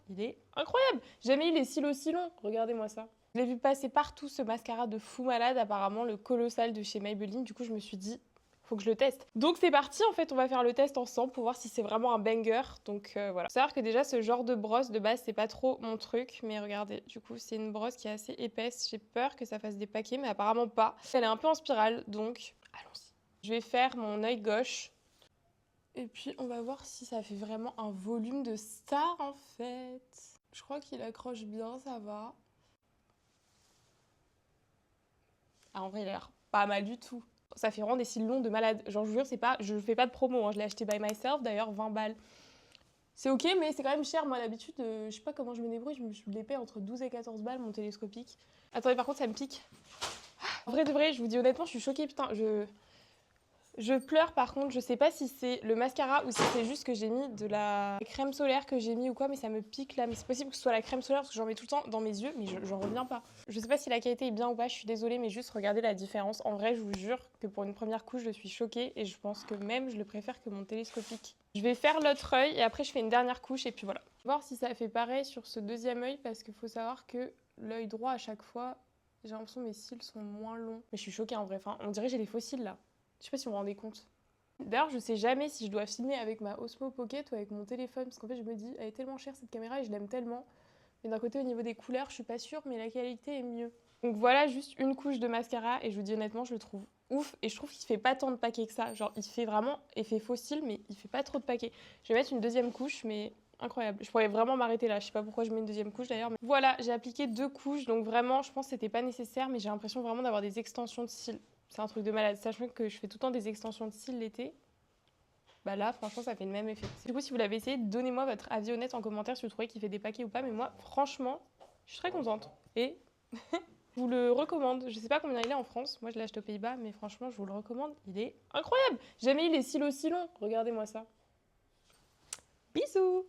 il est incroyable. J'ai jamais eu les cils aussi longs, regardez-moi ça. Je l'ai vu passer partout ce mascara de fou malade, apparemment le colossal de chez Maybelline, du coup je me suis dit, faut que je le teste. Donc c'est parti, en fait on va faire le test ensemble pour voir si c'est vraiment un banger, donc voilà. Faut savoir que déjà ce genre de brosse de base c'est pas trop mon truc, mais regardez, du coup c'est une brosse qui est assez épaisse, j'ai peur que ça fasse des paquets, mais apparemment pas. Elle est un peu en spirale, donc allons-y. Je vais faire mon œil gauche. Et puis on va voir si ça fait vraiment un volume de star en fait. Je crois qu'il accroche bien, ça va. Ah, en vrai, il a l'air pas mal du tout. Ça fait vraiment des cils longs de malade. Genre, je vous jure, c'est pas, je fais pas de promo, hein. Je l'ai acheté by myself, d'ailleurs, 20 balles. C'est ok, mais c'est quand même cher. Moi, d'habitude, je sais pas comment je me débrouille, je les paie entre 12 et 14 balles, mon télescopique. Attendez, par contre, ça me pique. En vrai de vrai, je vous dis honnêtement, je suis choquée, putain, je pleure par contre, je sais pas si c'est le mascara ou si c'est juste que j'ai mis de la crème solaire que j'ai mis ou quoi, mais ça me pique là. Mais c'est possible que ce soit la crème solaire parce que j'en mets tout le temps dans mes yeux, mais j'en reviens pas. Je sais pas si la qualité est bien ou pas, je suis désolée, mais juste regardez la différence. En vrai, je vous jure que pour une première couche, je suis choquée et je pense que même je le préfère que mon télescopique. Je vais faire l'autre œil et après je fais une dernière couche et puis voilà. Voir si ça fait pareil sur ce deuxième œil parce qu'il faut savoir que l'œil droit à chaque fois, j'ai l'impression que mes cils sont moins longs. Mais je suis choquée en vrai, enfin, on dirait que j'ai des faux cils là. Je sais pas si vous vous rendez compte. D'ailleurs, je sais jamais si je dois filmer avec ma Osmo Pocket ou avec mon téléphone, parce qu'en fait, je me dis, elle est tellement chère cette caméra et je l'aime tellement. Mais d'un côté, au niveau des couleurs, je suis pas sûre, mais la qualité est mieux. Donc voilà, juste une couche de mascara et je vous dis honnêtement, je le trouve ouf. Et je trouve qu'il fait pas tant de paquets que ça. Genre, il fait vraiment effet fossile, mais il fait pas trop de paquets. Je vais mettre une deuxième couche, mais incroyable. Je pourrais vraiment m'arrêter là. Je sais pas pourquoi je mets une deuxième couche d'ailleurs. Mais voilà, j'ai appliqué 2 couches, donc vraiment, je pense que c'était pas nécessaire, mais j'ai l'impression vraiment d'avoir des extensions de cils. C'est un truc de malade, sachant que je fais tout le temps des extensions de cils l'été. Bah là, franchement, ça fait le même effet. Du coup, si vous l'avez essayé, donnez-moi votre avis honnête en commentaire si vous trouvez qu'il fait des paquets ou pas. Mais moi, franchement, je suis très contente. Et je vous le recommande. Je sais pas combien il est en France. Moi, je l'ai acheté aux Pays-Bas, mais franchement, je vous le recommande. Il est incroyable. J'ai jamais eu les cils aussi longs. Regardez-moi ça. Bisous!